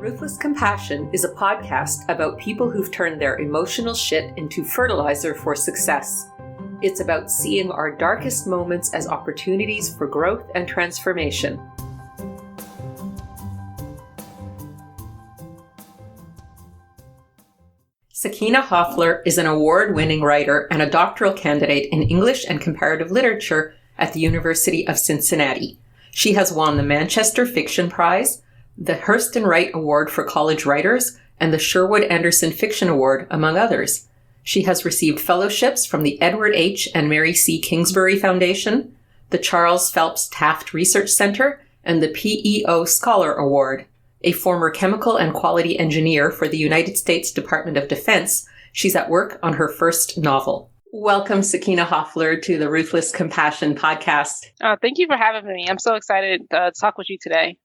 Ruthless Compassion is a podcast about people who've turned their emotional shit into fertilizer for success. It's about seeing our darkest moments as opportunities for growth and transformation. Sakinah Hofler is an award-winning writer and a doctoral candidate in English and Comparative Literature at the University of Cincinnati. She has won the Manchester Fiction Prize, the Hurston Wright Award for College Writers, and the Sherwood Anderson Fiction Award, among others. She has received fellowships from the Edward H. and Mary C. Kingsbury Foundation, the Charles Phelps Taft Research Center, and the P.E.O. Scholar Award. A former chemical and quality engineer for the United States Department of Defense, she's at work on her first novel. Welcome, Sakinah Hofler, to the Ruthless Compassion podcast. Thank you for having me. I'm so excited to talk with you today.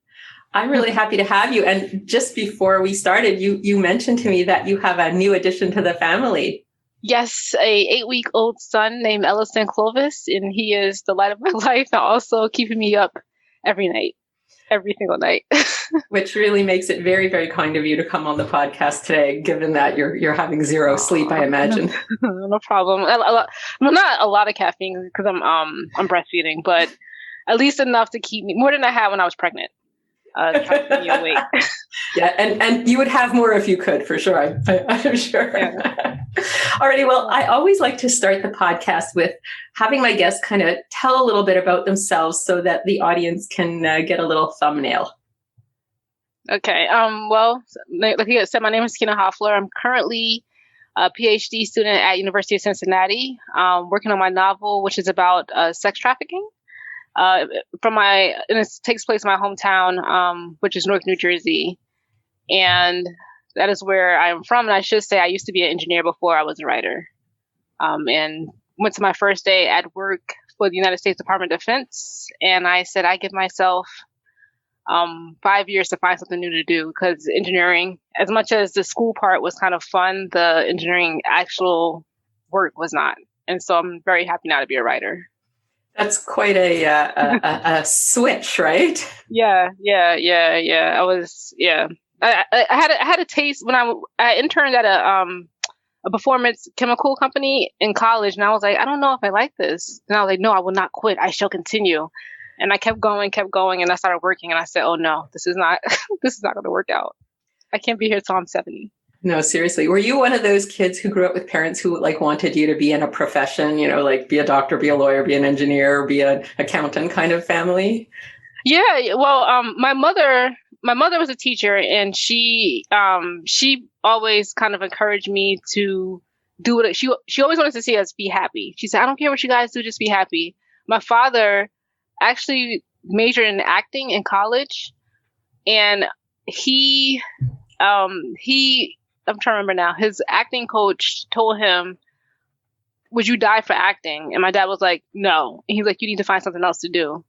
I'm really happy to have you. And just before we started, you mentioned to me that you have a new addition to the family. Yes, a 8-week-old son named Ellison Clovis, and he is the light of my life and also keeping me up every single night. Which really makes it very, very kind of you to come on the podcast today, given that you're having zero sleep, I imagine. No problem. Not a lot of caffeine because I'm breastfeeding, but at least enough to keep me, more than I had when I was pregnant. Keep me awake. Yeah, and you would have more if you could, for sure. I'm sure. Yeah. Alrighty, well, I always like to start the podcast with having my guests kind of tell a little bit about themselves so that the audience can get a little thumbnail. Okay. Well, like you said, my name is Sakinah Hofler. I'm currently a PhD student at University of Cincinnati, working on my novel, which is about sex trafficking. And it takes place in my hometown, which is Newark, New Jersey. And that is where I'm from. And I should say I used to be an engineer before I was a writer. And went to my first day at work for the United States Department of Defense. And I said, I give myself 5 years to find something new to do, because engineering, as much as the school part was kind of fun, the engineering actual work was not. And so I'm very happy now to be a writer. That's quite a switch, right? Yeah. I was, I had a taste when I interned at a performance chemical company in college, and I was like, I don't know if I like this. And I was like, no, I will not quit. I shall continue. And I kept going, and I started working, and I said, oh no, this is not going to work out. I can't be here till I'm 70. No, seriously. Were you one of those kids who grew up with parents who wanted you to be in a profession, be a doctor, be a lawyer, be an engineer, be an accountant kind of family? Yeah. Well, my mother was a teacher, and she always kind of encouraged me to do what she always wanted to see us be happy. She said, I don't care what you guys do, just be happy. My father actually majored in acting in college, and I'm trying to remember now. His acting coach told him, would you die for acting? And my dad was like, no. And he's like, you need to find something else to do.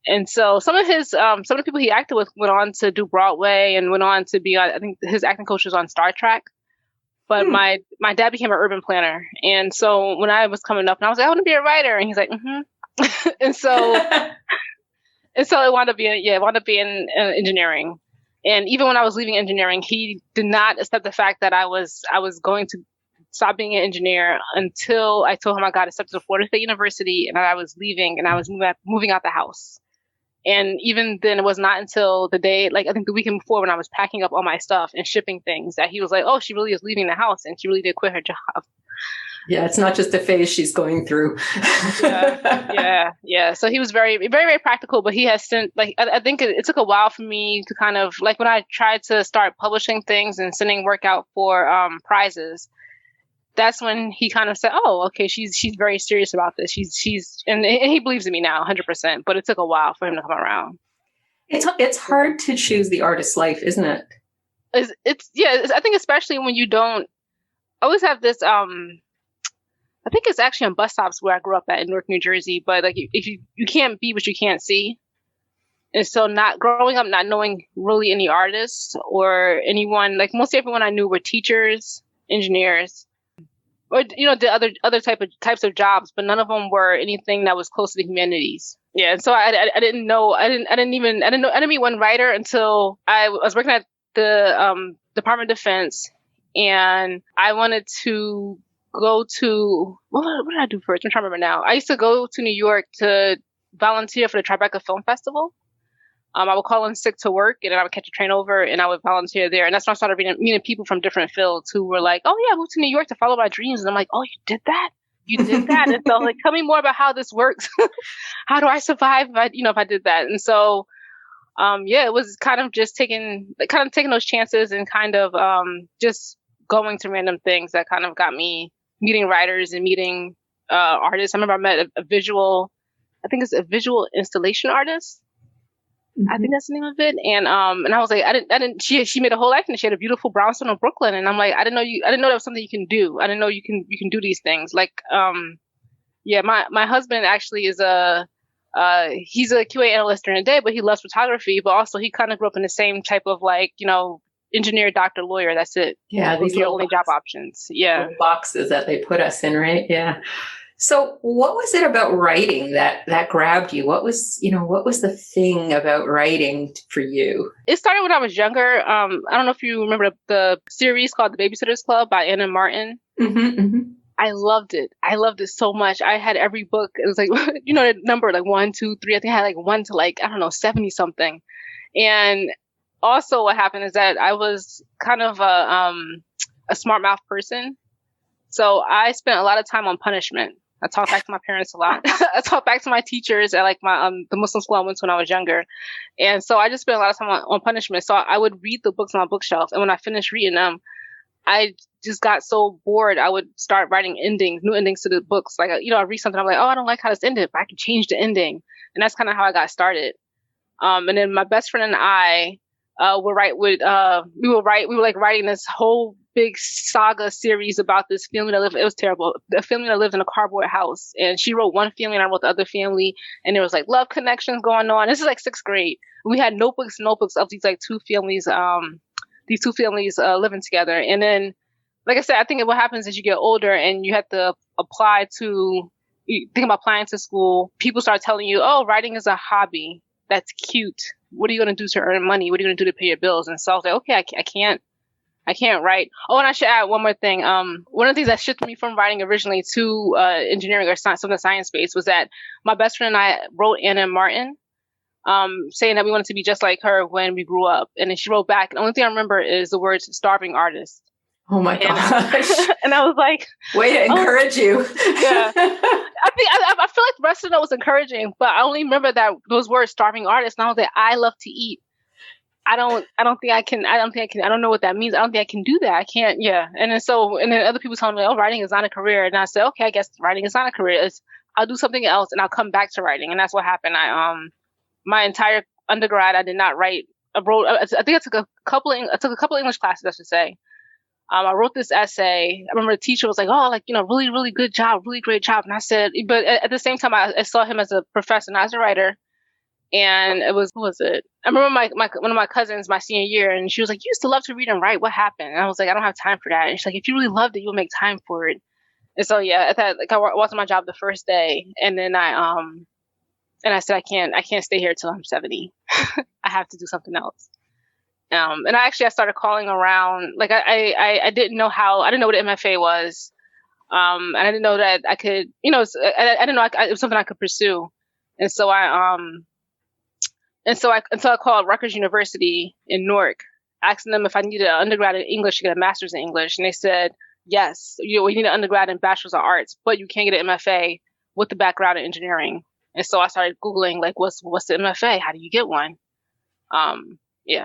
And so some of the people he acted with went on to do Broadway and went on to be on, I think his acting coach was on Star Trek. But my dad became an urban planner. And so when I was coming up, and I was like, I want to be a writer. And he's like, mm-hmm. and so it wound up being engineering. And even when I was leaving engineering, he did not accept the fact that I was going to stop being an engineer until I told him I got accepted to Florida State University and I was leaving and I was moving out the house. And even then, it was not until the day, I think the weekend before, when I was packing up all my stuff and shipping things, that he was like, oh, she really is leaving the house and she really did quit her job. Yeah, it's not just a phase she's going through. Yeah. So he was very, very, very practical, but he has since, I think it took a while for me to kind of, when I tried to start publishing things and sending work out for prizes, that's when he kind of said, oh, okay, she's very serious about this. And he believes in me now 100%, but it took a while for him to come around. It's hard to choose the artist's life, isn't it? I think especially when you don't always have this, I think it's actually on bus stops where I grew up at in Newark, New Jersey. But if you can't be what you can't see, and so growing up not knowing really any artists or anyone, mostly everyone I knew were teachers, engineers, or the other types of jobs, but none of them were anything that was close to the humanities. Yeah, and so I didn't meet one writer until I was working at the Department of Defense, and I wanted to go to what did I do first? I'm trying to remember now. I used to go to New York to volunteer for the Tribeca Film Festival. I would call in sick to work, and then I would catch a train over, and I would volunteer there. And that's when I started meeting people from different fields who were like, "Oh yeah, I moved to New York to follow my dreams." And I'm like, "Oh, you did that? You did that?" And so, like, tell me more about how this works. How do I survive if I did that? And so, it was kind of just taking those chances and kind of just going to random things that kind of got me meeting writers and meeting artists. I remember I met a visual, I think it's a visual installation artist. I think that's the name of it. And I was like, I didn't. She made a whole life, and she had a beautiful brownstone in Brooklyn. And I'm like, I didn't know that was something you can do. I didn't know you can do these things. Like, my husband actually is he's a QA analyst during the day, but he loves photography. But also he kind of grew up in the same type of, like, engineer, doctor, lawyer. That's it. Yeah, those are your only job options. Yeah, boxes that they put us in, right? Yeah. So what was it about writing that grabbed you? What was the thing about writing for you? It started when I was younger. I don't know if you remember the series called The Babysitter's Club by Anna Martin. Mm-hmm, mm-hmm. I loved it. I loved it so much. I had every book. It was like, the number, like 1, 2, 3. I think I had like 1 to, like, I don't know, 70 something. And also what happened is that I was kind of a smart mouth person. So I spent a lot of time on punishment. I talked back to my parents a lot. I talked back to my teachers at, like, my the Muslim school I went to when I was younger. And so I just spent a lot of time on punishment. So I would read the books on my bookshelf. And when I finished reading them, I just got so bored. I would start writing new endings to the books. Like, I read something, I'm like, oh, I don't like how this ended, but I can change the ending. And that's kind of how I got started. And then my best friend and I would write we were like writing this whole big saga series about this family that lived. It was terrible. A family that lived in a cardboard house, and she wrote one family and I wrote the other family, and there was like love connections going on. This is like 6th grade. We had notebooks of these like two families living together. And then, like I said, I think what happens is you get older and you have to you think about applying to school. People start telling you, oh, writing is a hobby. That's cute. What are you going to do to earn money? What are you going to do to pay your bills? And so I was like, okay, I can't write. Oh, and I should add one more thing. One of the things that shifted me from writing originally to engineering or some of the science space was that my best friend and I wrote Anna Martin, saying that we wanted to be just like her when we grew up. And then she wrote back, and the only thing I remember is the words starving artist. Oh my gosh. And I was like, way to encourage you. Yeah. I feel like the rest of it was encouraging, but I only remember those words, starving artist. And I was like, I love to eat. I don't know what that means. I don't think I can do that. I can't. Yeah. And then other people telling me, oh, writing is not a career. And I said, okay, I guess writing is not a career. I'll do something else and I'll come back to writing. And that's what happened. My entire undergrad, I did not write. I think I took a couple of English classes, I should say. I wrote this essay. I remember the teacher was like, oh, like, really, really good job, really great job. And I said, but at the same time, I saw him as a professor, not as a writer. And it was, who was it? I remember one of my cousins, my senior year, and she was like, you used to love to read and write. What happened? And I was like, I don't have time for that. And she's like, if you really loved it, you'll make time for it. And so, yeah, I walked on my job the first day. And then I said, I can't stay here till I'm 70. I have to do something else. And I started calling around. Like, I didn't know what an MFA was. And I didn't know that I could, I didn't know it was something I could pursue. And so I called Rutgers University in Newark, asking them if I needed an undergrad in English to get a master's in English. And they said, yes, you need an undergrad in Bachelor's of Arts, but you can't get an MFA with the background in engineering. And so I started Googling, like, what's the MFA? How do you get one?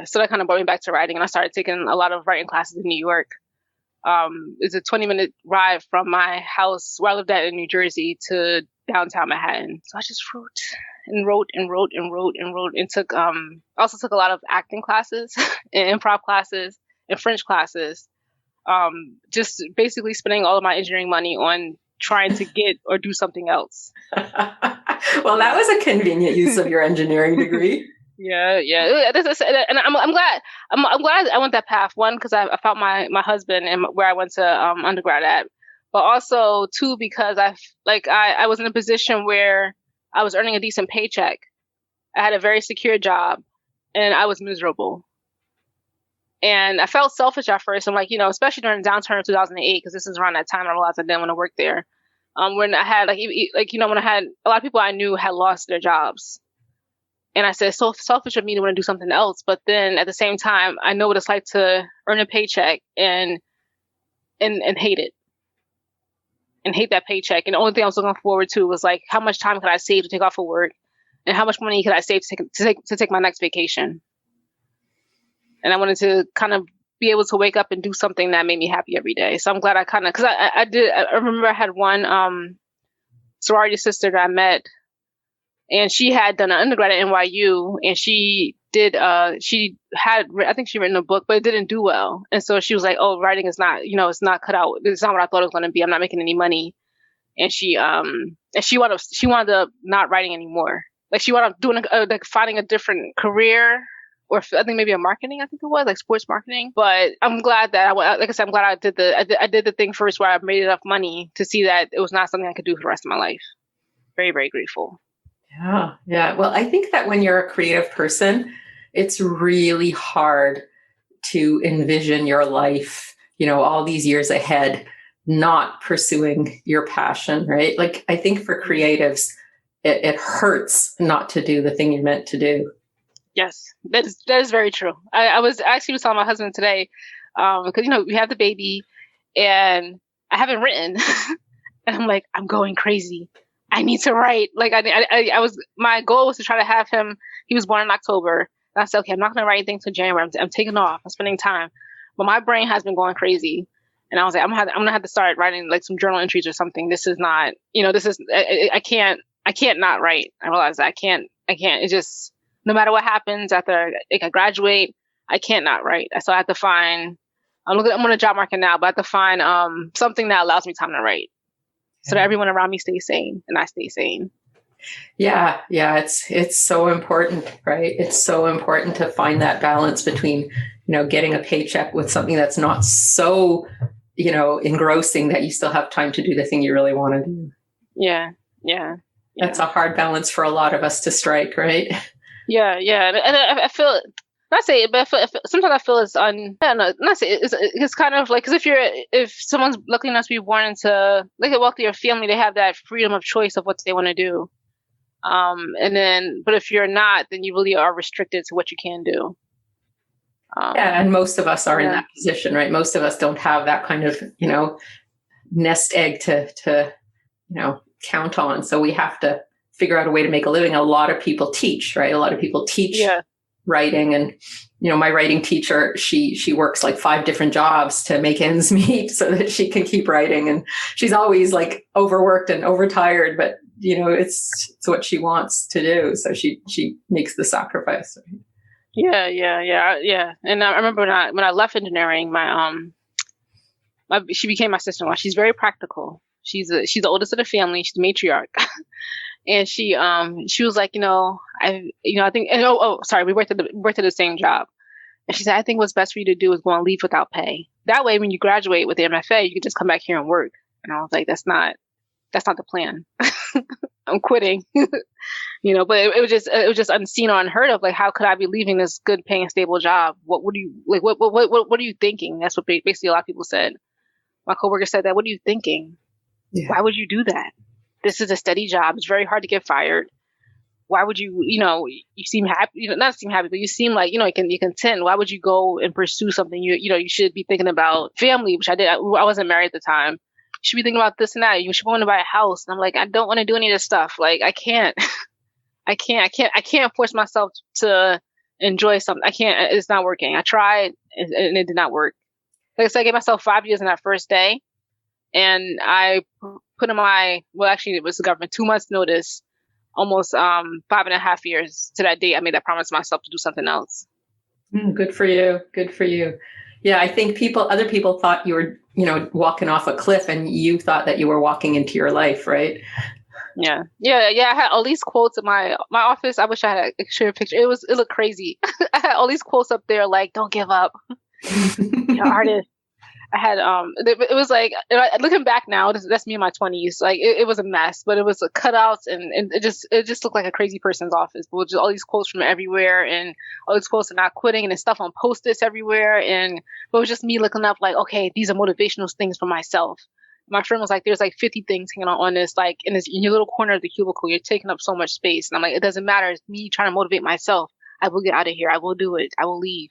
So that kind of brought me back to writing. And I started taking a lot of writing classes in New York. It's a 20-minute drive from my house where I lived at in New Jersey to downtown Manhattan. So I just wrote and took also took a lot of acting classes and improv classes and French classes. Just basically spending all of my engineering money on trying to get or do something else. Well, that was a convenient use of your engineering degree. Yeah. And I'm glad I went that path. One, because I found my husband and where I went to undergrad at, but also two, because I was in a position where I was earning a decent paycheck. I had a very secure job, and I was miserable. And I felt selfish at first. I'm like, especially during the downturn of 2008, because this is around that time I realized I didn't want to work there. When I had when I had a lot of people I knew had lost their jobs. And I said, so selfish of me to want to do something else. But then at the same time, I know what it's like to earn a paycheck and hate it. And hate that paycheck. And the only thing I was looking forward to was like, how much time could I save to take off of work? And how much money could I save to take my next vacation? And I wanted to kind of be able to wake up and do something that made me happy every day. So I'm glad I remember I had one sorority sister that I met, and she had done an undergrad at NYU, and she had, I think she'd written a book, but it didn't do well. And so she was like, oh, writing is not, it's not cut out. It's not what I thought it was going to be. I'm not making any money. And she wound up not writing anymore. Like she wound up doing finding a different career, or I think maybe marketing. I think it was like sports marketing. But I'm glad that I'm glad I did the thing first where I made enough money to see that it was not something I could do for the rest of my life. Very, very grateful. Yeah. Well, I think that when you're a creative person, it's really hard to envision your life, all these years ahead, not pursuing your passion, right? Like, I think for creatives, it hurts not to do the thing you're meant to do. Yes, that is very true. I was actually telling my husband today, because, we have the baby and I haven't written and I'm like, I'm going crazy. I need to write. Like my goal was to try to have him. He was born in October. And I said, okay, I'm not going to write anything till January. I'm taking off. I'm spending time. But my brain has been going crazy. And I was like, I'm going to have to start writing like some journal entries or something. This is not, I can't not write. I realized that I can't. It's just, no matter what happens after I graduate, I can't not write. So I have to find, I'm on a job market now, but I have to find something that allows me time to write. So that everyone around me stays sane and I stay sane. Yeah. It's so important, right? It's so important to find that balance between, getting a paycheck with something that's not so, engrossing that you still have time to do the thing you really want to do. Yeah. That's a hard balance for a lot of us to strike, right? Yeah. And I feel, not say it, but sometimes I feel it's I don't know, not say it's kind of like, because if someone's lucky enough to be born into like a wealthier family, they have that freedom of choice of what they want to do. But if you're not, then you really are restricted to what you can do. And most of us are in that position, right? Most of us don't have that kind of, nest egg to count on. So we have to figure out a way to make a living. A lot of people teach, right? A lot of people teach writing, and my writing teacher, she works like 5 different jobs to make ends meet so that she can keep writing, and she's always like overworked and overtired, but it's what she wants to do, so she makes the sacrifice. Yeah. And I remember when I left engineering, she became my sister-in-law. She's very practical. She's the oldest of the family. She's the matriarch. And she was like, I think, sorry, we worked at the same job. And she said, I think what's best for you to do is go on leave without pay. That way, when you graduate with the MFA, you can just come back here and work. And I was like, that's not the plan. I'm quitting. But it was just unseen or unheard of. Like, how could I be leaving this good paying, stable job? What are you thinking? That's what basically a lot of people said. My coworker said that. What are you thinking? Yeah. Why would you do that? This is a steady job. It's very hard to get fired. Why would you, you seem happy, not seem happy, but you seem like, you're content. Why would you go and pursue something? You should be thinking about family, which I did. I wasn't married at the time. You should be thinking about this and that. You should want to buy a house. And I'm like, I don't want to do any of this stuff. Like, I can't force myself to enjoy something. I can't, it's not working. I tried and it did not work. Like I said, I gave myself 5 years in that first day. And I put in it was the government, 2 months notice, almost 5.5 years to that date. I made that promise to myself to do something else. Good for you. Yeah, I think other people thought you were, walking off a cliff, and you thought that you were walking into your life, right? Yeah. I had all these quotes in my office. I wish I had a picture. It looked crazy. I had all these quotes up there like, don't give up. You're an artist. I had it was like, looking back now, that's me in my 20s. Like it was a mess, but it was cutouts, and it just looked like a crazy person's office. But with just all these quotes from everywhere, and all these quotes of not quitting, and stuff on post-its everywhere, and but it was just me looking up like, okay, these are motivational things for myself. My friend was like, there's like 50 things hanging on this, like in your little corner of the cubicle, you're taking up so much space. And I'm like, it doesn't matter. It's me trying to motivate myself. I will get out of here. I will do it. I will leave.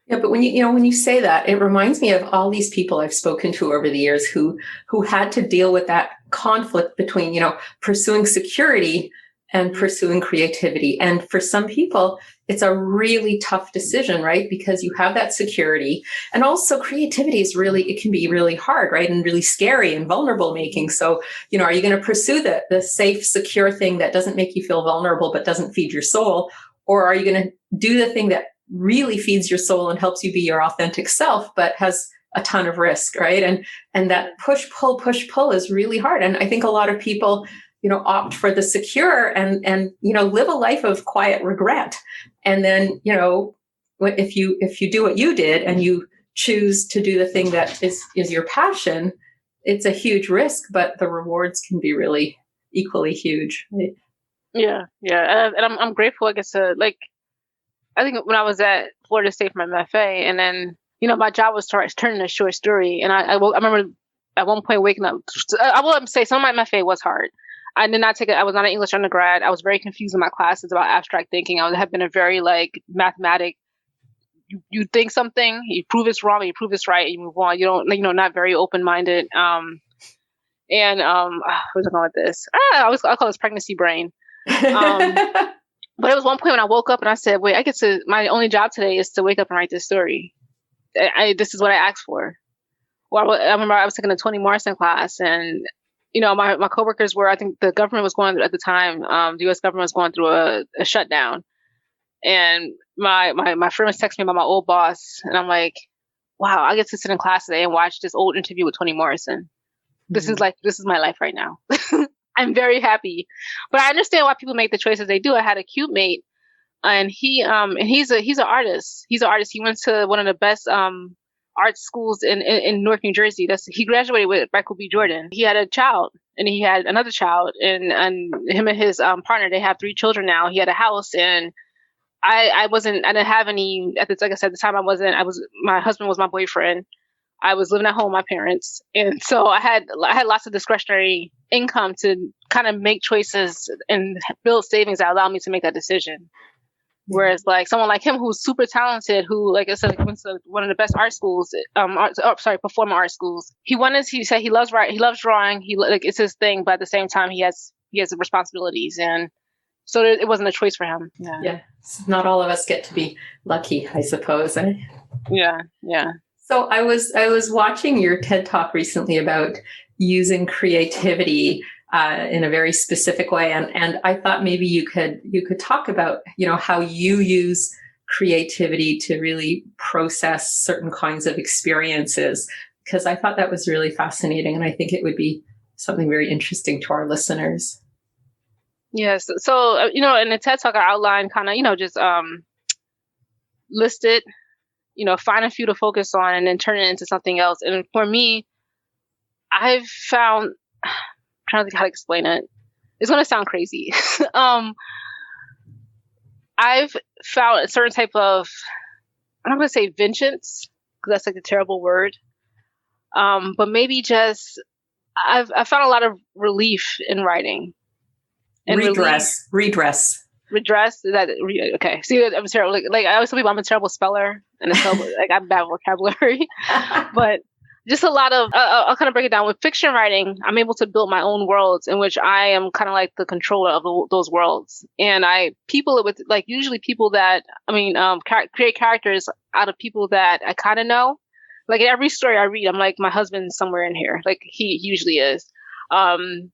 Yeah, but when when you say that, it reminds me of all these people I've spoken to over the years who had to deal with that conflict between, pursuing security and pursuing creativity. And for some people, it's a really tough decision, right? Because you have that security, and also creativity it can be really hard, right? And really scary and vulnerable making. So, are you going to pursue the safe, secure thing that doesn't make you feel vulnerable, but doesn't feed your soul? Or are you going to do the thing that really feeds your soul and helps you be your authentic self, but has a ton of risk, right? And that push pull is really hard. And I think a lot of people, opt for the secure and live a life of quiet regret. And then, if you do what you did and you choose to do the thing that is your passion, it's a huge risk, but the rewards can be really equally huge. Right? Yeah. And I'm grateful, I guess, I think when I was at Florida State for my MFA, and then, my job was turning a short story. And I remember at one point waking up, I will say some of my MFA was hard. I did not I was not an English undergrad. I was very confused in my classes about abstract thinking. I had been a very mathematic, you think something, you prove it's wrong, you prove it's right, you move on. You don't, not very open-minded. Where's I going with this? I call this pregnancy brain. But it was one point when I woke up and I said, wait, my only job today is to wake up and write this story. This is what I asked for. Well, I remember I was taking a Toni Morrison class, and, my coworkers were, I think the government was going, at the time, the U.S. government was going through a shutdown. And my friend was texting me about my old boss, and I'm like, wow, I get to sit in class today and watch this old interview with Toni Morrison. Mm-hmm. This is my life right now. I'm very happy, but I understand why people make the choices they do. I had a cute mate, and he's an artist. He's an artist. He went to one of the best art schools in North New Jersey. He graduated with Michael B. Jordan. He had a child, and he had another child, and him and his partner, they have 3 children now. He had a house, and I didn't have any at the, like I said, at the time my husband was my boyfriend. I was living at home with my parents. And so I had lots of discretionary income to kind of make choices and build savings that allowed me to make that decision. Whereas someone like him, who's super talented, who, like I said, went to one of the best art schools, performing art schools. He said he loves writing, he loves drawing, it's his thing, but at the same time he has responsibilities, and so it wasn't a choice for him. Yeah. Not all of us get to be lucky, I suppose. Eh? Yeah. So I was watching your TED Talk recently about using creativity in a very specific way, and I thought maybe you could talk about how you use creativity to really process certain kinds of experiences, because I thought that was really fascinating, and I think it would be something very interesting to our listeners. Yes. So in the TED Talk I outlined kind of just list it. Find a few to focus on and then turn it into something else. And for me, I've found, I'm trying to think how to explain it. It's going to sound crazy. I've found a certain type of, I'm not going to say vengeance, because that's a terrible word. But maybe just, I've found a lot of relief in writing. And redress. Redress? Is that okay? See, I'm terrible. Like I always tell people, I'm a terrible speller, and it's terrible, I'm bad vocabulary. But just a lot of I'll kind of break it down. With fiction writing, I'm able to build my own worlds in which I am kind of like the controller of those worlds, and I people it with usually people that create characters out of people that I kind of know. Like in every story I read, I'm like, my husband's somewhere in here. Like he usually is, and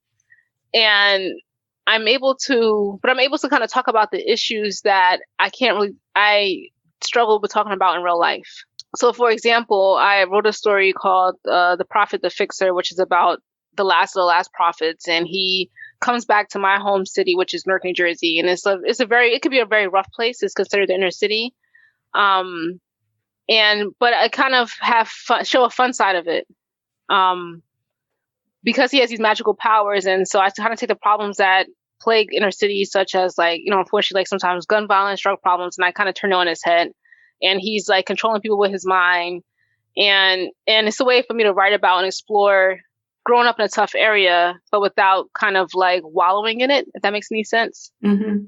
I'm able to kind of talk about the issues that I struggle with talking about in real life. So for example, I wrote a story called The Prophet, the Fixer, which is about the last of the last prophets. And he comes back to my home city, which is Newark, New Jersey. And it could be a very rough place. It's considered the inner city. but I kind of show a fun side of it. Because he has these magical powers. And so I kind of take the problems that plague inner cities, such as unfortunately, sometimes gun violence, drug problems, and I kind of turn it on his head. And he's controlling people with his mind. And it's a way for me to write about and explore growing up in a tough area, but without kind of wallowing in it, if that makes any sense. Mm-hmm.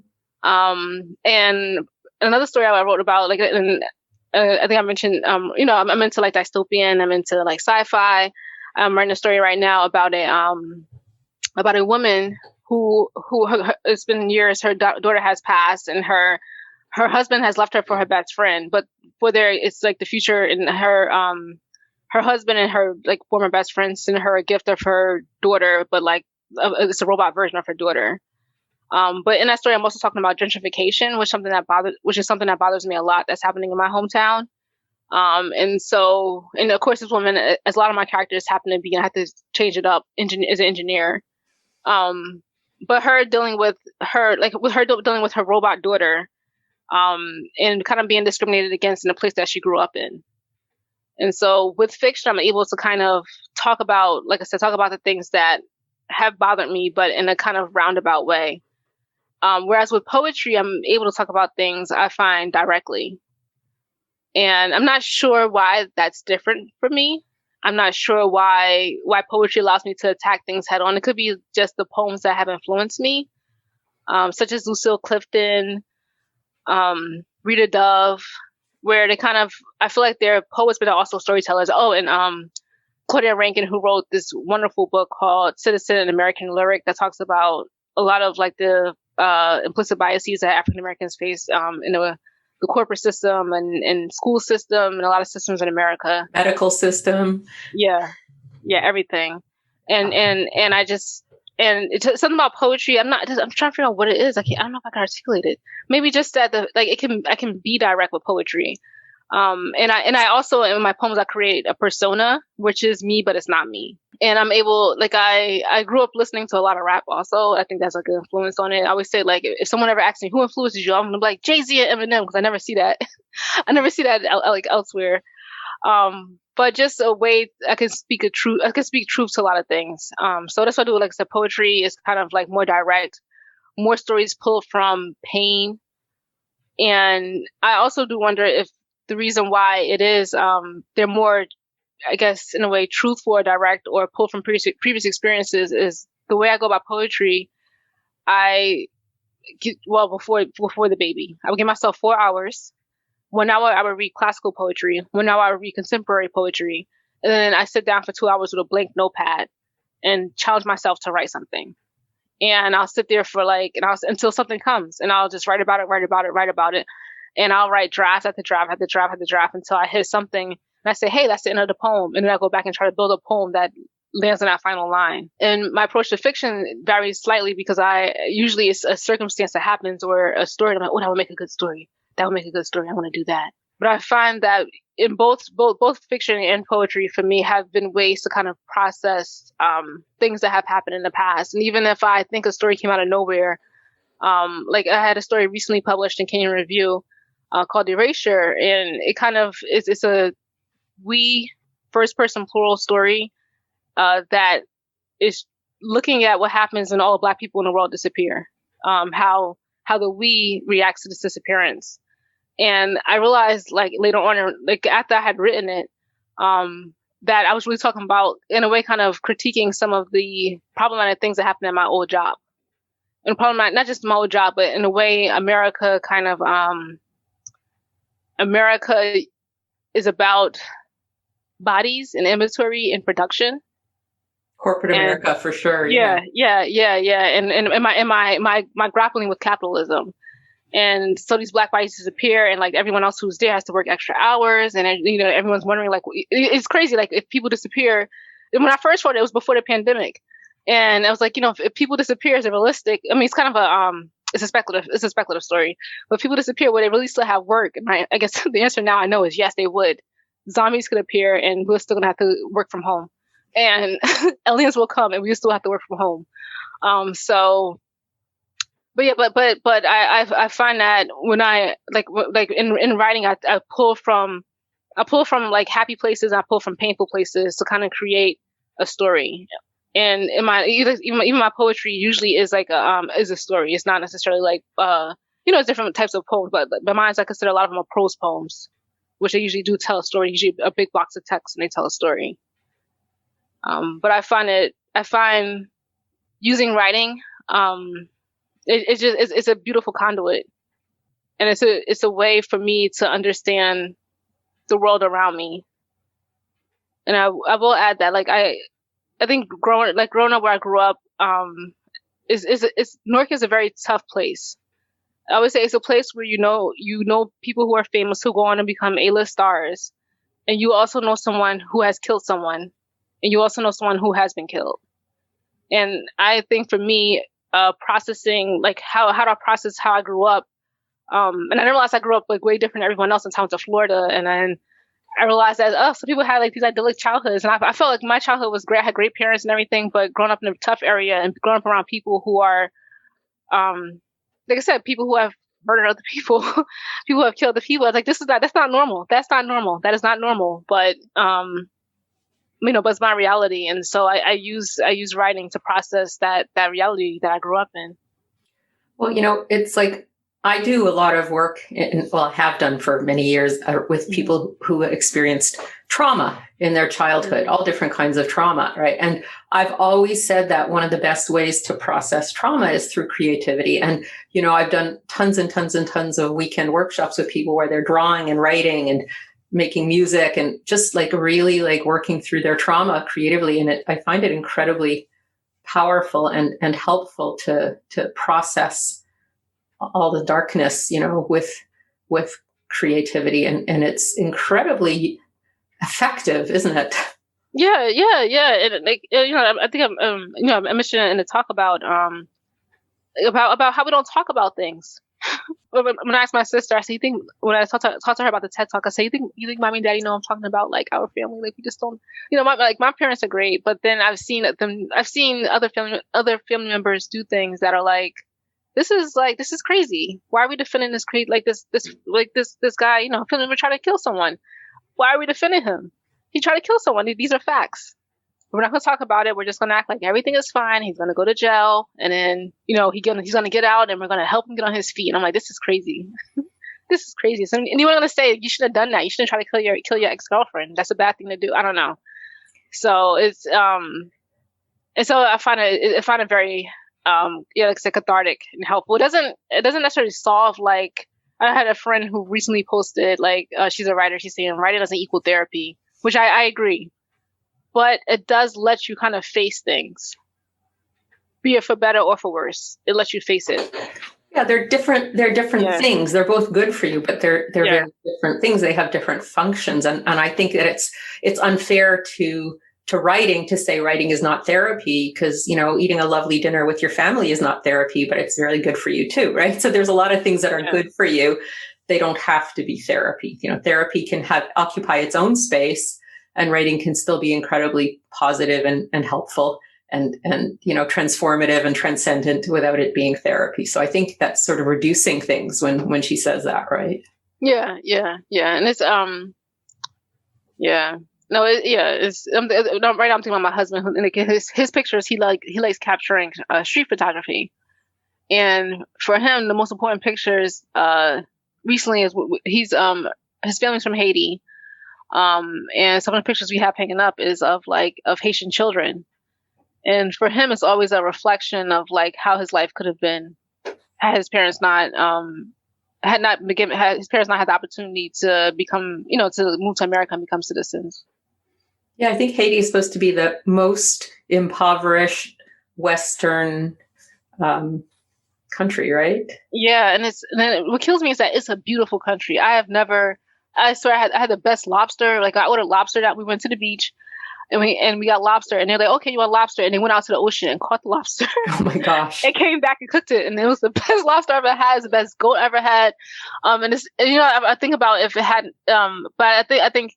And another story I wrote about, I think I mentioned, I'm into dystopian, I'm into sci-fi. I'm writing a story right now about a woman who it's been years, her daughter has passed, and her husband has left her for her best friend, but it's the future, and her husband and her former best friend sent her a gift of her daughter, but it's a robot version of her daughter. But in that story, I'm also talking about gentrification, which is something that bothers me a lot. That's happening in my hometown. And of course, this woman, as a lot of my characters happen to be, and I have to change it up, as an engineer. But her dealing with her robot daughter, and kind of being discriminated against in the place that she grew up in. And so with fiction, I'm able to kind of talk about the things that have bothered me, but in a kind of roundabout way. Whereas with poetry, I'm able to talk about things I find directly. And I'm not sure why that's different for me. I'm not sure why poetry allows me to attack things head on. It could be just the poems that have influenced me, such as Lucille Clifton, Rita Dove, where I feel like they're poets, but they're also storytellers. Oh, and Claudia Rankin, who wrote this wonderful book called Citizen and American Lyric that talks about a lot of the implicit biases that African Americans face in the corporate system and school system and a lot of systems in America. Medical system. Yeah, everything. And it's something about poetry. I'm trying to figure out what it is. I don't know if I can articulate it. Maybe just that I can be direct with poetry. And I also, in my poems, I create a persona, which is me, but it's not me. And I'm able, I grew up listening to a lot of rap also. I think that's an influence on it. I always say, if someone ever asks me who influences you, I'm gonna be like Jay-Z and Eminem, because I never see that. I never see that elsewhere. But just a way I can speak truth to a lot of things. So that's what I do. Like I said, poetry is kind of more direct, more stories pulled from pain. And I also do wonder if the reason why it is they're more, I guess, in a way, truthful or direct or pulled from previous experiences is the way I go about poetry. Before the baby, I would give myself 4 hours. 1 hour I would read classical poetry. 1 hour I would read contemporary poetry. And then I sit down for 2 hours with a blank notepad and challenge myself to write something. And I'll sit there for until something comes, and I'll just write about it. And I'll write draft after draft after draft after draft until I hit something. And I say, hey, that's the end of the poem. And then I go back and try to build a poem that lands on that final line. And my approach to fiction varies slightly because usually it's a circumstance that happens or a story. And I'm like, oh, that would make a good story. That would make a good story. I want to do that. But I find that in both fiction and poetry for me have been ways to kind of process things that have happened in the past. And even if I think a story came out of nowhere, I had a story recently published in Canadian Review called Erasure, and it kind of it's a first person plural story that is looking at what happens when all Black people in the world disappear, how the we reacts to this disappearance. And I realized later on, after I had written it, that I was really talking about, in a way, kind of critiquing some of the problematic things that happened in my old job. And problematic, not just my old job, but in a way, America is about bodies and inventory and production. Corporate America, for sure. Yeah. And my grappling with capitalism. And so these Black bodies disappear, and everyone else who's there has to work extra hours, and everyone's wondering it's crazy. If people disappear, when I first wrote it, it was before the pandemic, and I was if people disappear, is it realistic? I mean, it's kind of it's a speculative story, but if people disappear, would they really still have work? And I guess the answer now I know is yes, they would. Zombies could appear, and we're still gonna have to work from home, and aliens will come, and we still have to work from home. But I find that when I in writing, I pull from I pull from like happy places, and I pull from painful places to kind of create a story. And in my even my poetry usually is like is a story. It's not necessarily like it's different types of poems, but mine's I consider a lot of them are prose poems, which they usually do tell a story. Usually a big box of text, and they tell a story. But I find using writing, it's a beautiful conduit, and it's a way for me to understand the world around me. And I will add that like I think growing up where I grew up, is Newark is a very tough place. I would say it's a place where you know people who are famous who go on to become A-list stars, and you also know someone who has killed someone, and you also know someone who has been killed. And I think for me, processing like how do I process how I grew up, and I didn't realize I grew up like way different than everyone else in terms of Florida, and then I realized that some people had like these idyllic childhoods, and I felt like my childhood was great. I had great parents and everything, but growing up in a tough area and growing up around people who are, like I said, people who have murdered other people, people who have killed other people. I was like, that's not normal. That's not normal. That is not normal. But but it's my reality, and so I use writing to process that reality that I grew up in. Well, it's like I do a lot of work, I have done for many years with people who experienced trauma in their childhood, all different kinds of trauma, right? And I've always said that one of the best ways to process trauma is through creativity. And, I've done tons and tons and tons of weekend workshops with people where they're drawing and writing and making music and just like really like working through their trauma creatively. And I find it incredibly powerful and helpful to process all the darkness, with creativity, and it's incredibly effective, isn't it? Yeah. And like, I think I mentioned it in the talk about how we don't talk about things. When I asked my sister, I say, when I talked to her about the TED Talk, I say, you think mommy and daddy know I'm talking about like our family? Like we just don't, my parents are great, but then I've seen other family members do things that are like, this is crazy. Why are we defending this this guy? Family member tried to kill someone. Why are we defending him? He tried to kill someone. These are facts. We're not going to talk about it. We're just going to act like everything is fine. He's going to go to jail, and then he's going to get out, and we're going to help him get on his feet. And I'm like, this is crazy. This is crazy. So anyone going to say you should have done that? You shouldn't try to kill your ex-girlfriend. That's a bad thing to do. I don't know. So it's and so I find it very like I said, cathartic and helpful. It doesn't necessarily solve, like, I had a friend who recently posted, like, she's a writer. She's saying writing doesn't equal therapy, which I agree. But it does let you kind of face things, be it for better or for worse. It lets you face it. Yeah, they're different things. They're both good for you, but they're very different things. They have different functions. And I think that it's unfair to writing to say writing is not therapy, because, eating a lovely dinner with your family is not therapy, but it's really good for you too, right? So there's a lot of things that are good for you. They don't have to be therapy. Therapy can occupy its own space, and writing can still be incredibly positive and helpful and transformative and transcendent without it being therapy. So I think that's sort of reducing things when she says that, right? Yeah. And it's yeah. No, it's right now I'm thinking about my husband, who, like, his pictures, he likes capturing street photography, and for him the most important pictures recently is he's his family's from Haiti, and some of the pictures we have hanging up is of Haitian children, and for him it's always a reflection of like how his life could have been had his parents not had his parents not had the opportunity to become, to move to America and become citizens. Yeah, I think Haiti is supposed to be the most impoverished Western country, right? Yeah, and then what kills me is that it's a beautiful country. I swear I had the best lobster. Like, I ordered lobster that we went to the beach, and we got lobster, and they're like, okay, you want lobster? And they went out to the ocean and caught the lobster. Oh my gosh. And came back and cooked it, and it was the best lobster I ever had. It's the best goat I ever had. I think about if it had, but I think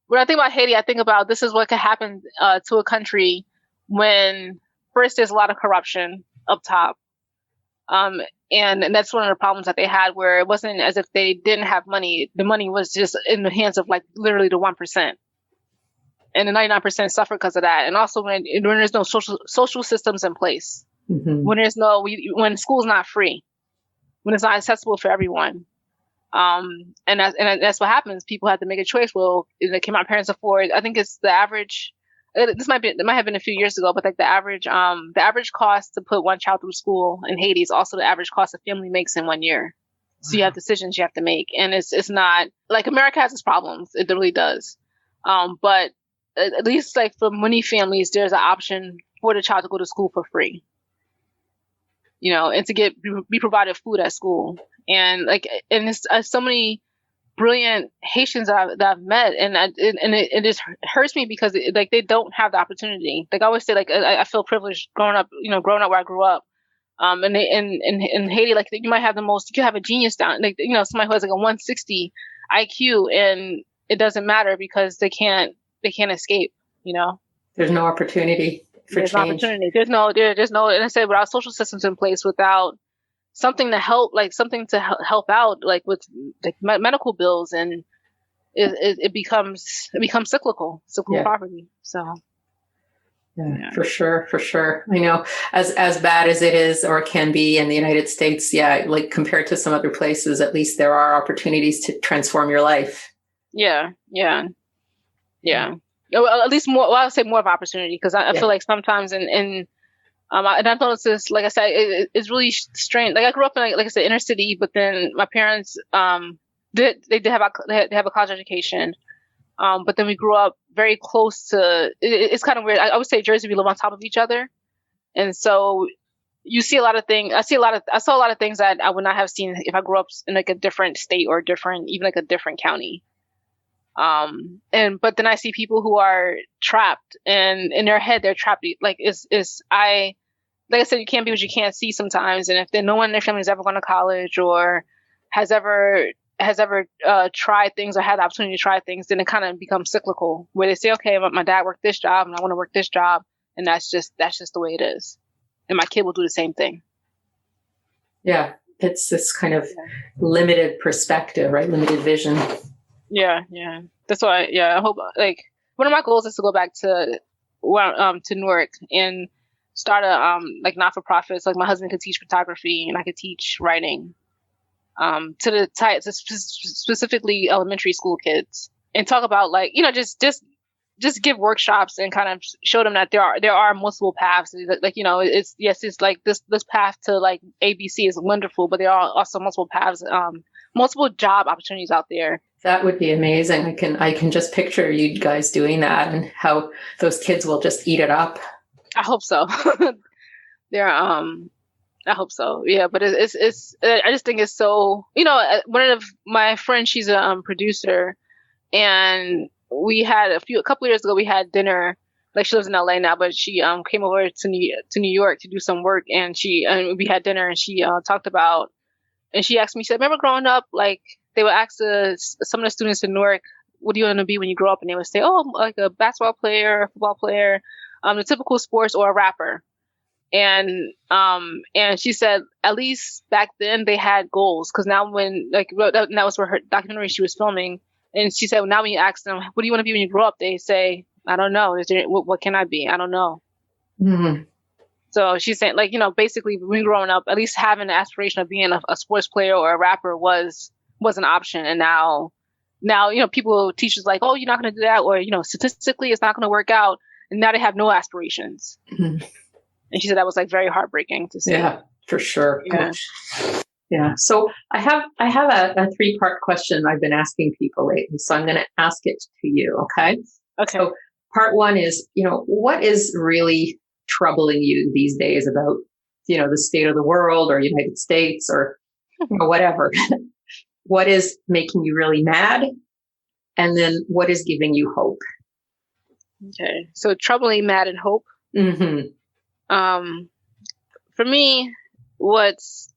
when I think about Haiti, I think about this is what could happen to a country when first there's a lot of corruption up top. And that's one of the problems that they had, where it wasn't as if they didn't have money. The money was just in the hands of like literally the 1%. And the 99% suffer because of that. And also when there's no social systems in place, when there's when school's not free, when it's not accessible for everyone. And that's what happens. People have to make a choice. Well, can my parents afford? I think it's the average. It might have been a few years ago, but like the average cost to put one child through school in Haiti is also the average cost a family makes in 1 year. So you have decisions you have to make, and it's not like America has its problems. It really does. But at least like for many families, there's an option for the child to go to school for free. And to be provided food at school, and it's so many brilliant Haitians that I've met, and it just hurts me because they don't have the opportunity. Like I always say, I feel privileged growing up where I grew up. And in Haiti, like you might have you can have a genius down, somebody who has like a 160 IQ, and it doesn't matter because they can't escape. There's no opportunity for there's change. No opportunity. There's no, and I said without social systems in place, without something to help, help out, like with like medical bills, and it becomes cyclical poverty. So. Yeah, for sure. I know as bad as it is or can be in the United States, like compared to some other places, at least there are opportunities to transform your life. Yeah. Well, at least more. Well, I would say more of opportunity, because I feel like sometimes and I've noticed this. Like I said, it's really strange. Like I grew up in like I said inner city, but then my parents they have a college education, but then we grew up very close to. It's kind of weird. I would say Jersey, we live on top of each other, and so you see a lot of things. I saw a lot of things that I would not have seen if I grew up in like a different state or even like a different county. But then I see people who are trapped, and in their head they're trapped. Like I said, you can't be what you can't see sometimes. And if no one in their family has ever gone to college or has ever tried things or had the opportunity to try things, then it kind of becomes cyclical, where they say, okay, my dad worked this job and I want to work this job, and that's just the way it is, and my kid will do the same thing. Yeah, it's this kind of limited perspective, right? Limited vision. Yeah. That's why. I hope like one of my goals is to go back to Newark and start a like not-for-profits. Like my husband could teach photography and I could teach writing to specifically elementary school kids, and talk about like just give workshops and kind of show them that there are multiple paths. Like it's like this path to like ABC is wonderful, but there are also multiple paths, multiple job opportunities out there. That would be amazing. I can just picture you guys doing that and how those kids will just eat it up. I hope so. I hope so. Yeah, but it's I just think it's so, one of my friends, she's a producer, and we had a couple of years ago, we had dinner. Like she lives in LA now, but she came over to New York to do some work, and we had dinner, and she talked about, and she asked me, she said, remember growing up, like they would ask some of the students in Newark, what do you want to be when you grow up? And they would say, oh, like a basketball player, a football player, the typical sports, or a rapper. And she said, at least back then they had goals. Cause now that was for her documentary she was filming. And she said, well, now when you ask them, what do you want to be when you grow up? They say, I don't know. What can I be? I don't know. Mm-hmm. So she's saying, like, basically when we were growing up, at least having the aspiration of being a sports player or a rapper was an option. And now, people, teachers like, oh, you're not going to do that. Or, statistically, it's not going to work out. And now they have no aspirations. Mm-hmm. And she said that was like very heartbreaking to see. Yeah, for sure. Yeah. So I have a 3-part question I've been asking people lately. So I'm going to ask it to you. Okay. Okay. So part 1 is, what is really troubling you these days about, the state of the world or United States or whatever? What is making you really mad? And then what is giving you hope? Okay. So troubling, mad, and hope. Mm-hmm. For me, what's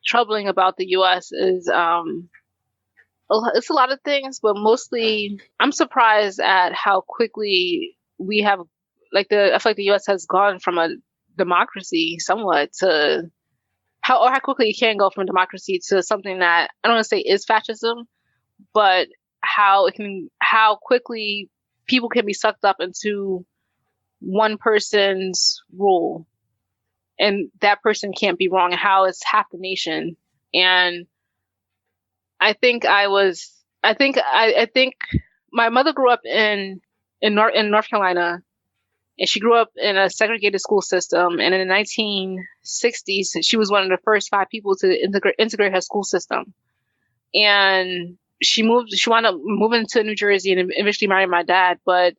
troubling about the U.S. is it's a lot of things, but mostly I'm surprised at how quickly we have, I feel like the U.S. has gone from a democracy somewhat to how quickly it can go from democracy to something that I don't want to say is fascism, but how quickly people can be sucked up into one person's rule, and that person can't be wrong, and how it's half the nation. And I think my mother grew up in North Carolina, and she grew up in a segregated school system. And in the 1960s, she was one of the first 5 people to integrate her school system. And she wound up moving to New Jersey and eventually married my dad. But,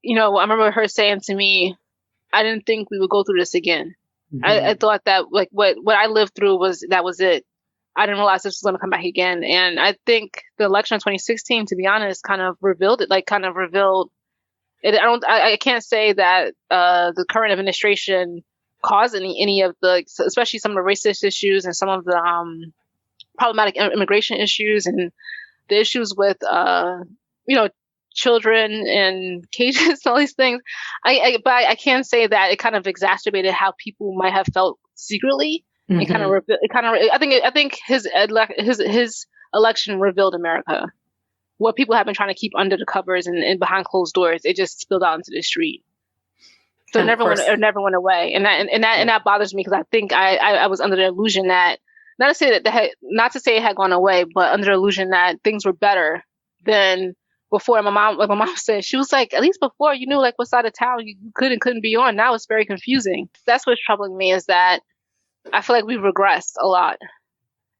I remember her saying to me, I didn't think we would go through this again. Mm-hmm. I thought that like what I lived through was it. I didn't realize this was going to come back again. And I think the election of 2016, to be honest, kind of revealed it. I can't say that the current administration caused any of the, especially some of the racist issues and some of the problematic immigration issues and the issues with children and cages and all these things. But I can say that it kind of exacerbated how people might have felt secretly. Mm-hmm. I think his election revealed America. What people have been trying to keep under the covers and behind closed doors, it just spilled out into the street. So it never went away, and that bothers me, because I think I was under the illusion that, not to say it had gone away, but under the illusion that things were better than before. My mom said, she was like, at least before you knew like what side of town you could and couldn't be on. Now it's very confusing. That's what's troubling me, is that I feel like we've regressed a lot,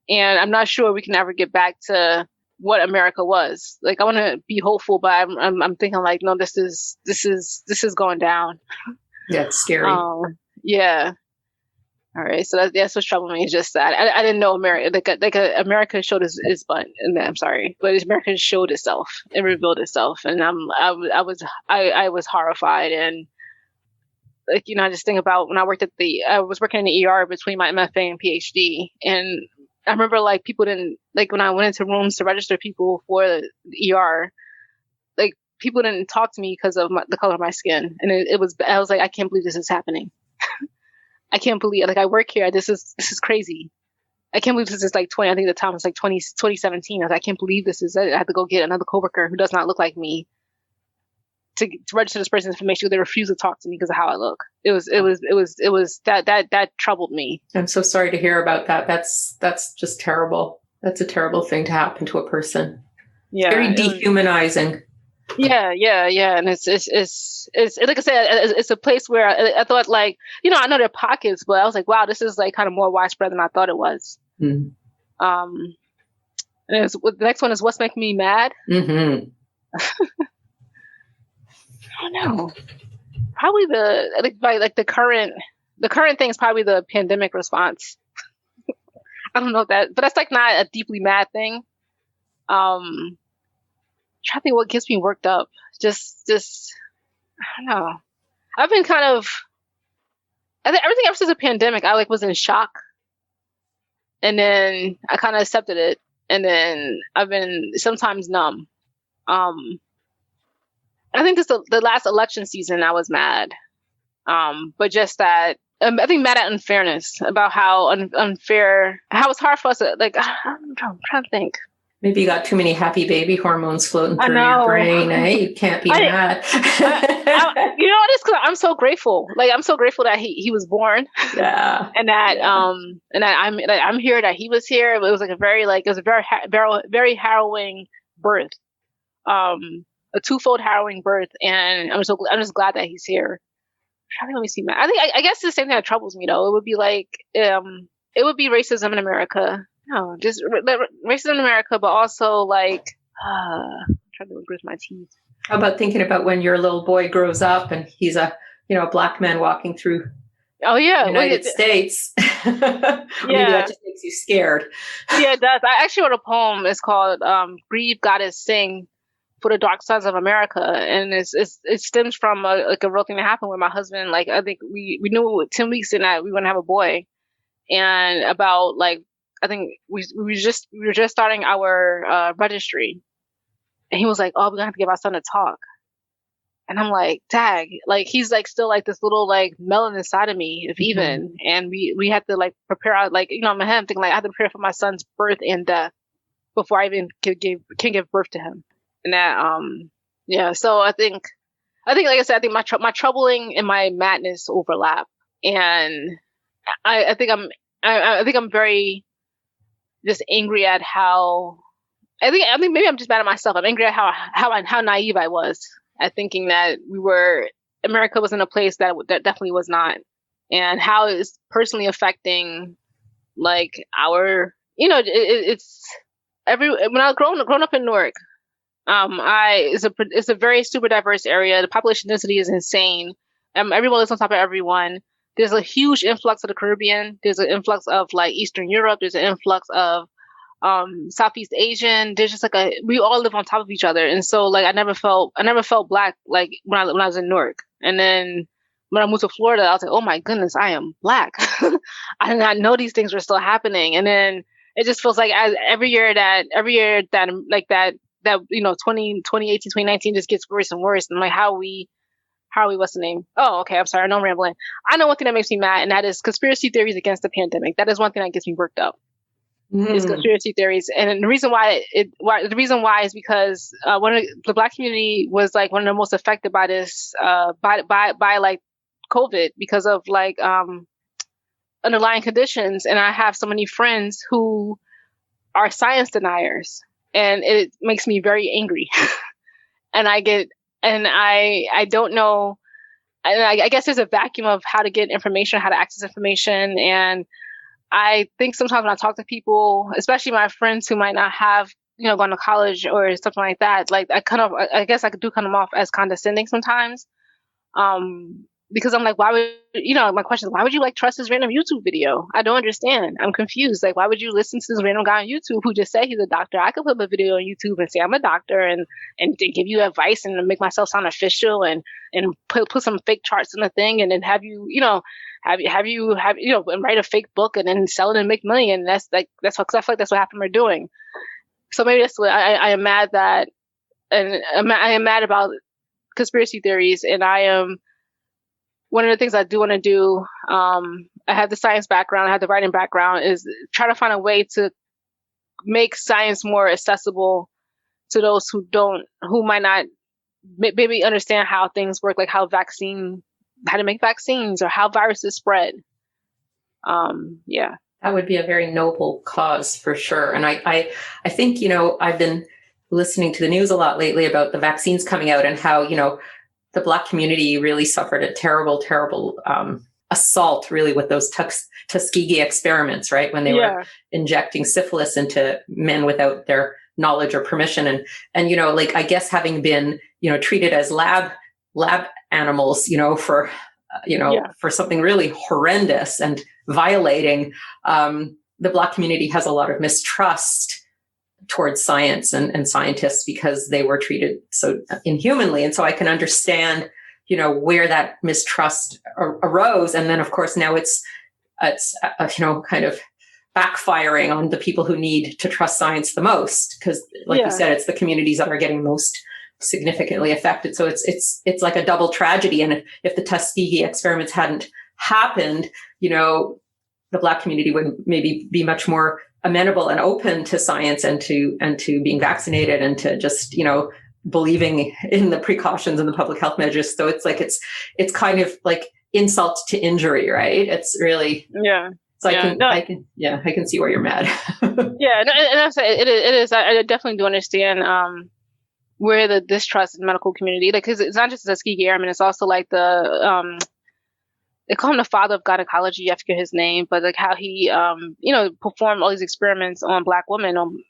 and I'm not sure we can ever get back to what America was. Like, I want to be hopeful, but I'm thinking like, no, this is going down. Yeah, it's scary. Yeah. All right. So that's what's troubling me, is just that I didn't know America, America showed its butt, and I'm sorry, but America showed itself and revealed itself, and I was horrified. And like, I just think about when I was working in the ER between my MFA and PhD, and I remember like people didn't, like when I went into rooms to register people for the ER, like people didn't talk to me because of the color of my skin, and I was like, I can't believe this is happening. I can't believe, like, I work here. This is crazy. I can't believe this is like 20. I think the time was like 2017. I was like, I can't believe this is. I had to go get another coworker who does not look like me to register this person's information. They refuse to talk to me because of how I look. It was that troubled me. I'm so sorry to hear about that. That's just terrible. That's a terrible thing to happen to a person. Yeah, very dehumanizing. Yeah, and it's like I said, it's a place where I thought, like, I know there are pockets, but I was like, wow, this is like kind of more widespread than I thought it was. Mm. And the next one is, what's making me mad? Mm-hmm. I don't know. Probably the current thing is probably the pandemic response. I don't know that, but that's like not a deeply mad thing. Trying to think what gets me worked up. Just I don't know. I've been kind of, I think everything ever since the pandemic, I was in shock, and then I kind of accepted it, and then I've been sometimes numb. I think this the last election season I was mad, but just that I think mad at unfairness, about how unfair, how it's hard for us to, like, I'm trying to think. Maybe you got too many happy baby hormones floating through your brain, eh? You can't be mad. It's because I'm so grateful. Like, I'm so grateful that he was born. Yeah. And that I'm here, that he was here. It was a very harrowing birth. A twofold harrowing birth, and I'm just glad that he's here. Let me see, man. I guess the same thing that troubles me, though. It would be like it would be racism in America. No, just racism in America, but also like, I'm trying to grit my teeth. How about thinking about when your little boy grows up and he's a black man walking through the United States? Maybe that just makes you scared. Yeah, it does. I actually wrote a poem. It's called "Grieve, Goddess, Sing for the Dark Sons of America," and it stems from a real thing that happened with my husband. Like, I think we knew 10 weeks in that we were gonna have a boy, and about like, I think we were just starting our registry, and he was like, "Oh, we're gonna have to give our son a talk." And I'm like, tag, like he's like still like this little like melon inside of me, if even. And we had to like prepare out, like, in my head, I'm thinking like I had to prepare for my son's birth and death before I even can give birth to him. And that yeah, so I think like I said, I think my troubling and my madness overlap. And I think I'm very just angry at how I think maybe I'm just mad at myself. I'm angry at how naive I was at thinking that America was in a place that definitely was not, and how it's personally affecting like our, it's when I was grown up in Newark, it's a very super diverse area. The population density is insane. Everyone lives on top of everyone. There's a huge influx of the Caribbean. There's an influx of like Eastern Europe. There's an influx of Southeast Asian. There's just like we all live on top of each other. And so like I never felt black like when I was in Newark. And then when I moved to Florida, I was like, oh my goodness, I am black. I did not know these things were still happening. And then it just feels like every year that 2018, 2019 just gets worse and worse. And I'm like, how are we, what's the name? Oh, okay. I'm sorry. I know I'm rambling. I know one thing that makes me mad, and that is conspiracy theories against the pandemic. That is one thing that gets me worked up. Is conspiracy theories. And the reason why is because the Black community was like one of the most affected by this, by like COVID, because of like, underlying conditions. And I have so many friends who are science deniers, and it makes me very angry. And I don't know. And I guess there's a vacuum of how to get information, how to access information. And I think sometimes when I talk to people, especially my friends who might not have, gone to college or something like that, like I guess I could do kind of off as condescending sometimes. Because I'm like, why would, my question is, why would you like trust this random YouTube video? I don't understand. I'm confused. Like, why would you listen to this random guy on YouTube who just said he's a doctor? I could put up a video on YouTube and say I'm a doctor and give you advice and make myself sound official and put some fake charts in the thing and then have you, and write a fake book and then sell it and make money. And that's what, cause I feel like that's what half of them are doing. So maybe that's what I am mad that, and I am mad about conspiracy theories. And I am, one of the things I do want to do, I have the science background, I have the writing background, is try to find a way to make science more accessible to those who might not maybe understand how things work, like how to make vaccines or how viruses spread. Yeah. That would be a very noble cause for sure. And I think, I've been listening to the news a lot lately about the vaccines coming out and how, the Black community really suffered a terrible, terrible assault, really, with those Tuskegee experiments, right? When they were injecting syphilis into men without their knowledge or permission. And like, I guess having been, treated as lab animals, for something really horrendous and violating, the Black community has a lot of mistrust towards science and scientists because they were treated so inhumanly. And so I can understand, where that mistrust arose. And then, of course, now it's kind of backfiring on the people who need to trust science the most. Because like you said, it's the communities that are getting most significantly affected. So it's like a double tragedy. And if the Tuskegee experiments hadn't happened, the Black community would maybe be much more amenable and open to science and to being vaccinated and to just, believing in the precautions and the public health measures. So it's like, it's kind of like insult to injury, right? It's really, So I can see where you're mad. Yeah. And I'm saying it is, I definitely do understand, where the distrust in the medical community, like, cause it's not just the Tuskegee Airmen, it's also like the, they call him the father of gynecology. I forget his name, but like how he, performed all these experiments on Black women,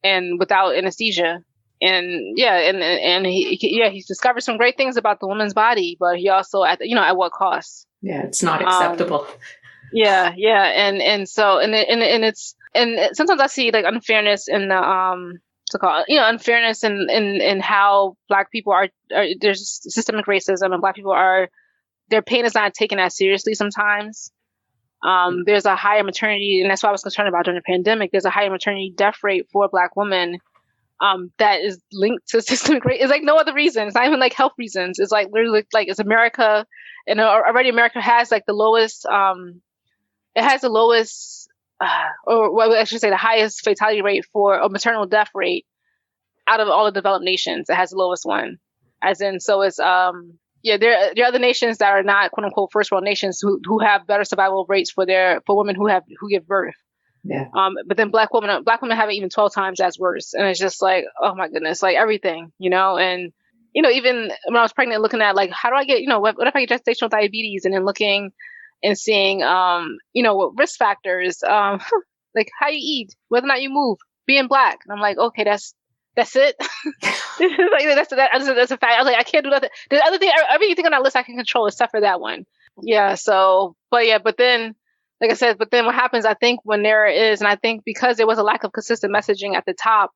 and without anesthesia. And he's discovered some great things about the woman's body, but he also at what cost? Yeah, it's not acceptable. And sometimes I see like unfairness in the unfairness in how Black people are. There's systemic racism, and Black people their pain is not taken as seriously sometimes. There's a higher maternity, and that's what I was concerned about during the pandemic. There's a higher maternity death rate for Black women that is linked to systemic racism. It's like no other reason. It's not even like health reasons. It's like literally like it's America, and already America has like the lowest. It has the lowest, or well, I should say, the highest fatality rate for a maternal death rate out of all the developed nations. It has the lowest one, as in, so it's there are other nations that are not quote unquote first world nations who have better survival rates for women who give birth. Yeah. But then black women have it even 12 times as worse, and it's just like, oh my goodness, like everything, and even when I was pregnant, looking at like, how do I get, what if I get gestational diabetes, and then looking and seeing, what risk factors, like how you eat, whether or not you move, being black, and I'm like, okay, that's it. Like, that's a fact. I was like, I can't do nothing. The other thing, everything on that list I can control except for that one. Yeah. So, but then, like I said, but then what happens, I think, when there is, and I think because there was a lack of consistent messaging at the top,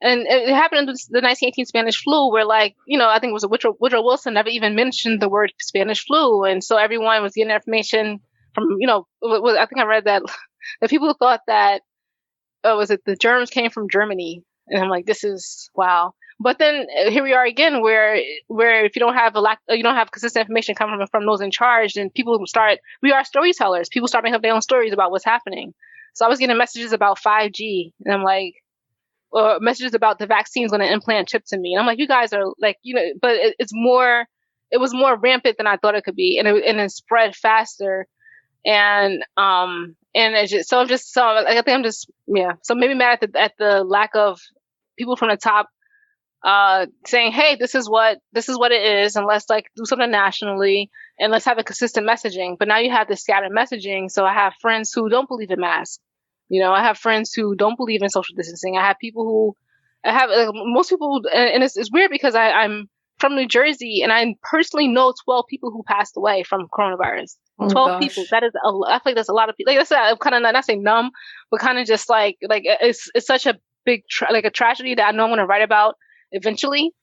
and it happened in the 1918 Spanish flu, where like, I think it was Woodrow Wilson never even mentioned the word Spanish flu. And so everyone was getting information from, I think I read that people thought that, was it the germs came from Germany? And I'm like, this is wow. But then here we are again, where if you don't have consistent information coming from those in charge, then we are storytellers. People start making up their own stories about what's happening. So I was getting messages about 5G, and I'm like, or messages about the vaccine's going to implant chips in me. And I'm like, you guys are like, but it was more rampant than I thought it could be. And it spread faster. And it's just, so I think I'm just, yeah. So maybe mad at the lack of people from the top saying, hey, this is what it is, and let's like do something nationally, and let's have a consistent messaging. But now you have this scattered messaging. So I have friends who don't believe in masks. I have friends who don't believe in social distancing. I have people most people, and it's weird because I'm from New Jersey, and I personally know 12 people who passed away from coronavirus. Oh, 12 gosh. people. I feel like that's a lot of people. Like I said, I'm kind of not saying numb, but kind of just like it's such a big a tragedy that I know I'm going to write about eventually.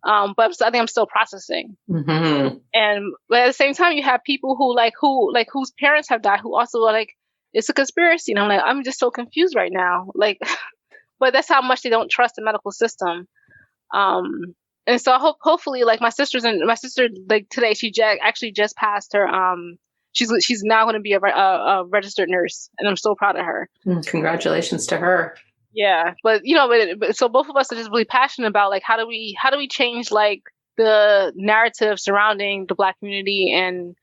But I think I'm still processing. Mm-hmm. But at the same time, you have people whose parents have died, who also are like, it's a conspiracy. And I'm like, I'm just so confused right now. Like, but that's how much they don't trust the medical system. And so hopefully, like my sister, like today, she actually just passed her. She's now going to be a registered nurse, and I'm so proud of her. Congratulations to her. Yeah, but so both of us are just really passionate about like how do we change like the narrative surrounding the Black community and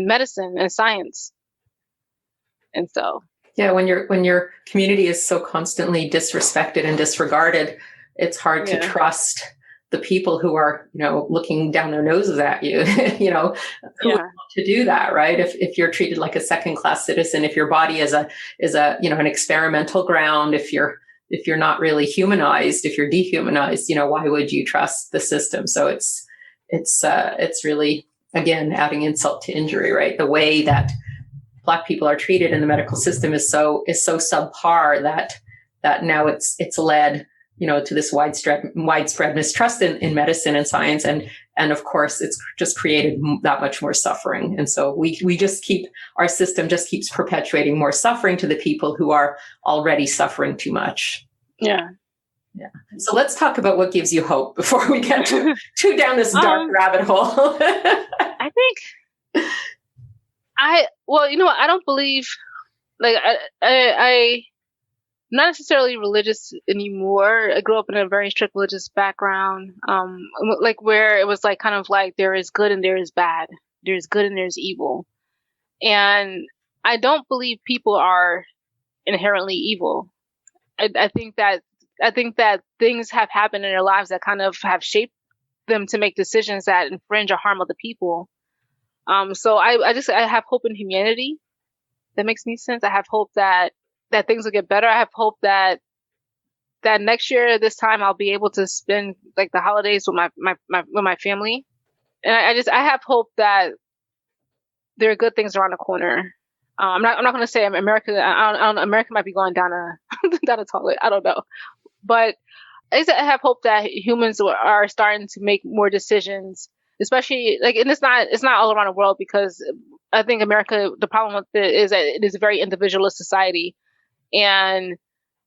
medicine and science. And so, yeah, when your community is so constantly disrespected and disregarded, it's hard to trust the people who are, looking down their noses at you, who want to do that, right? If you're treated like a second-class citizen, if your body is an experimental ground, if you're not really humanized, if you're dehumanized, why would you trust the system? So it's really, again, adding insult to injury, right? The way that Black people are treated in the medical system is so subpar that now it's led, to this widespread mistrust in medicine and science, and of course it's just created that much more suffering. And so our system just keeps perpetuating more suffering to the people who are already suffering too much. Yeah. Yeah. So let's talk about what gives you hope before we get too down this dark rabbit hole. I think I don't believe, like, I'm not necessarily religious anymore. I grew up in a very strict religious background, like where it was like kind of like there is good and there is bad, there's good and there's evil, and I don't believe people are inherently evil. I think that things have happened in their lives that kind of have shaped them to make decisions that infringe or harm other people. So I have hope in humanity. That makes any sense. I have hope that things will get better. I have hope that next year this time I'll be able to spend like the holidays with my family. And I have hope that there are good things around the corner. I'm not going to say America. America might be going down a toilet. I don't know, but I have hope that humans are starting to make more decisions, especially like, and it's not all around the world, because I think America, the problem with it is that it is a very individualist society, and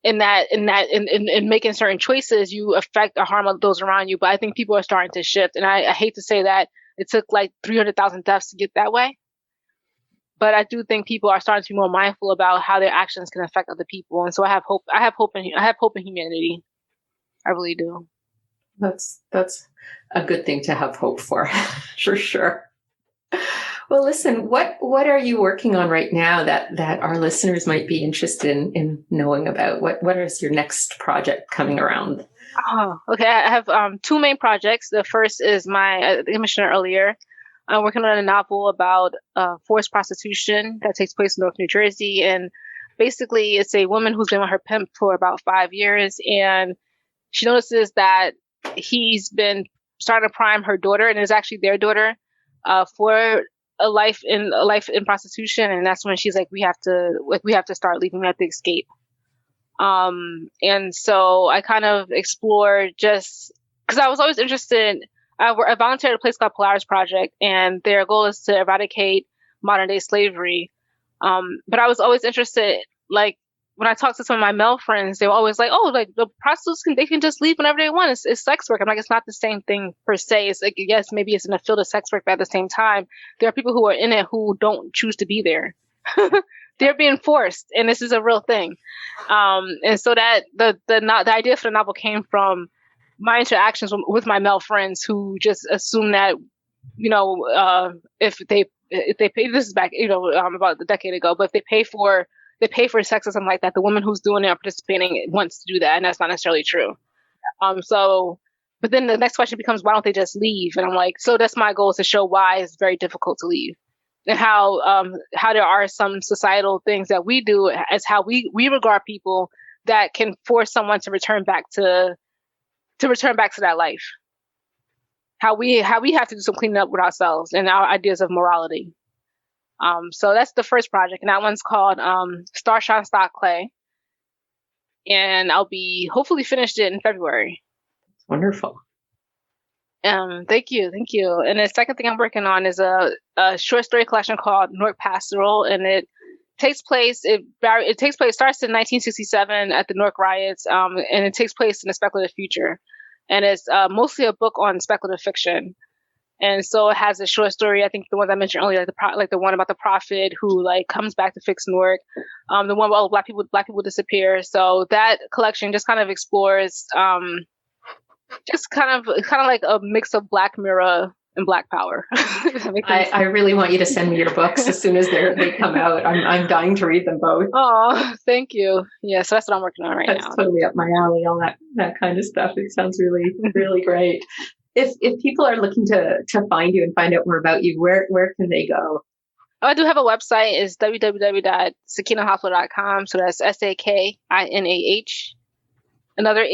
in making certain choices, you affect or harm those around you. But I think people are starting to shift. And I hate to say that it took like 300,000 deaths to get that way. But I do think people are starting to be more mindful about how their actions can affect other people. And so I have hope. I have hope in humanity. I really do. That's a good thing to have hope for, for sure. Well, listen, what are you working on right now that our listeners might be interested in knowing about? What is your next project coming around? Oh, okay. I have two main projects. The first is I mentioned earlier. I'm working on a novel about forced prostitution that takes place in North New Jersey. And basically, it's a woman who's been with her pimp for about 5 years. And she notices that he's been starting to prime her daughter, and it's actually their daughter, for a life in prostitution. And that's when she's like, we have to start leaving. We have to escape. And so I kind of explored, just because I was always interested. I volunteered at a place called Polaris Project, and their goal is to eradicate modern day slavery. But I was always interested, like when I talked to some of my male friends, they were always like, "Oh, like the prostitutes they can just leave whenever they want. It's sex work." I'm like, it's not the same thing per se. It's like, yes, maybe it's in the field of sex work, but at the same time, there are people who are in it who don't choose to be there. They're being forced, and this is a real thing. And so that the idea for the novel came from my interactions with my male friends who just assume that, if they pay, this is back, about a decade ago, but if they pay for sex or something like that, the woman who's doing it or participating wants to do that, and that's not necessarily true. But then the next question becomes, why don't they just leave? And I'm like, so that's my goal, is to show why it's very difficult to leave, and how there are some societal things that we do as how we regard people that can force someone to return back to that life. How we have to do some cleaning up with ourselves and our ideas of morality. So that's the first project, and that one's called Starshine Stock Clay. And I'll be hopefully finished it in February. Wonderful. Thank you. And the second thing I'm working on is a short story collection called Newark Pastoral, and it starts in 1967 at the Newark riots, and it takes place in the speculative future, and it's mostly a book on speculative fiction. And so it has a short story, I think the ones I mentioned earlier, like the one about the prophet who like comes back to fix Newark, the one where all black people disappear. So that collection just kind of explores, just kind of like a mix of Black Mirror and Black Power. I really want you to send me your books as soon as they come out. I'm dying to read them both. Oh, thank you. Yeah, so that's what I'm working on now. That's totally up my alley, all that kind of stuff. It sounds really, really great. If people are looking to find you and find out more about you, where can they go? Oh, I do have a website. It's www.sakinahhofler.com. So that's SAKINAH, another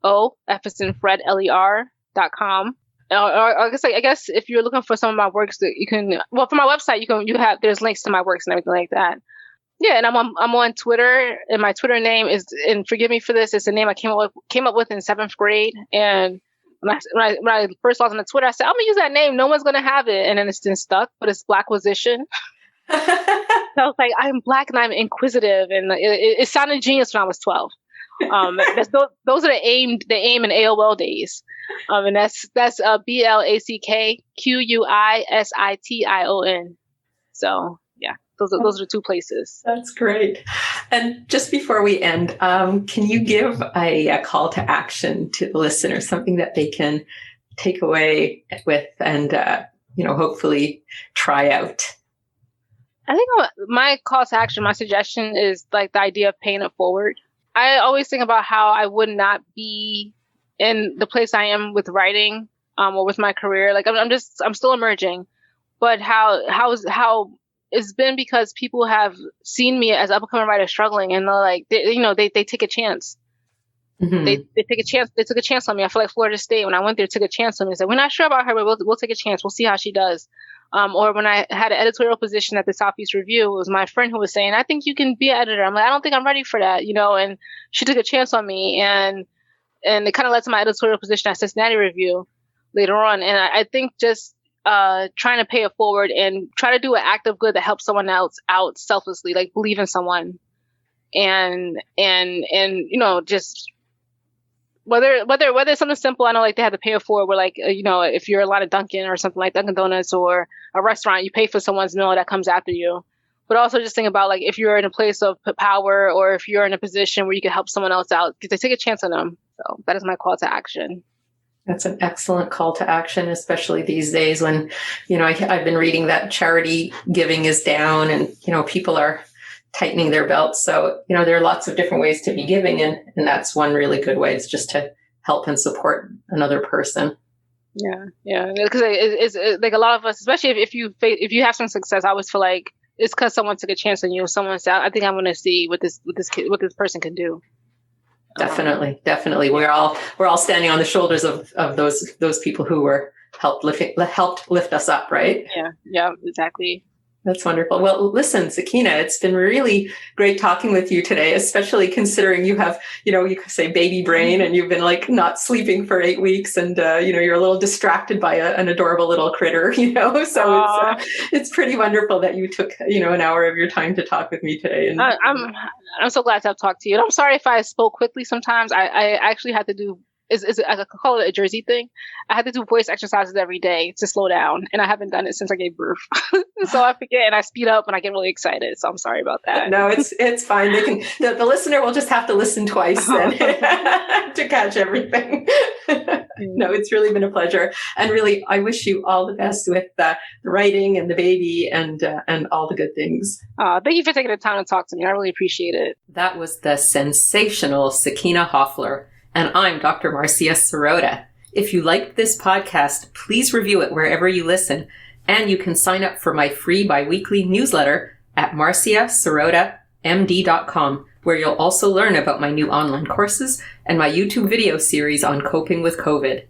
HO, F as in Fred, LER.com. Or I guess if you're looking for some of my works, that you can. Well, for my website, there's links to my works and everything like that. Yeah, and I'm on Twitter, and my Twitter name is, and forgive me for this, it's a name I came up with in 7th grade, and when I first logged on Twitter, I said, I'm going to use that name. No one's going to have it. And then it's been stuck, but it's Blacquisition. So I was like, I'm Black and I'm inquisitive. And it sounded genius when I was 12. Those are the AIM and AOL days. And that's BLACKQUISITION. So yeah, those are the two places. That's great. And just before we end, can you give a call to action to the listeners, something that they can take away with and hopefully try out? I think my call to action, my suggestion is like the idea of paying it forward. I always think about how I would not be in the place I am with writing, or with my career. Like I'm still emerging, but how it's been because people have seen me as up-and-coming writer struggling, and they're like, they take a chance. Mm-hmm. They take a chance. They took a chance on me. I feel like Florida State, when I went there, took a chance on me. They said, we're not sure about her, but we'll take a chance. We'll see how she does. Or when I had an editorial position at the Southeast Review, it was my friend who was saying, I think you can be an editor. I'm like, I don't think I'm ready for that, and she took a chance on me, and it kind of led to my editorial position at Cincinnati Review later on. And I think just trying to pay it forward and try to do an act of good that helps someone else out selflessly, like believe in someone. and just whether it's something simple. I know like they have the P.E.O where like if you're a lot of Dunkin' or something like Dunkin' Donuts or a restaurant, you pay for someone's meal that comes after you. But also just think about like if you're in a place of power or if you're in a position where you can help someone else out, because they take a chance on them. So that is my call to action. That's an excellent call to action, especially these days when, I've been reading that charity giving is down and, people are tightening their belts. So, there are lots of different ways to be giving. And that's one really good way, is just to help and support another person. Yeah. Because it's like a lot of us, especially if you have some success, I always feel like it's because someone took a chance on you. Someone said, I think I'm going to see what this person can do. Definitely. We're all standing on the shoulders of those people who were helped lift us up, right? Yeah, exactly. That's wonderful. Well, listen, Sakinah, it's been really great talking with you today, especially considering you have, you could say baby brain, and you've been like not sleeping for 8 weeks, and you're a little distracted by an adorable little critter, so it's pretty wonderful that you took, an hour of your time to talk with me today. And I'm so glad to have talked to you. And I'm sorry if I spoke quickly sometimes. I actually had to do, I could call it a Jersey thing. I had to do voice exercises every day to slow down, and I haven't done it since I gave birth. So I forget, and I speed up, and I get really excited. So I'm sorry about that. No, it's fine. The listener will just have to listen twice then to catch everything. No, it's really been a pleasure, and really, I wish you all the best with the writing and the baby and all the good things. Thank you for taking the time to talk to me. I really appreciate it. That was the sensational Sakinah Hofler. And I'm Dr. Marcia Sirota. If you liked this podcast, please review it wherever you listen. And you can sign up for my free biweekly newsletter at marciasirotamd.com, where you'll also learn about my new online courses and my YouTube video series on coping with COVID.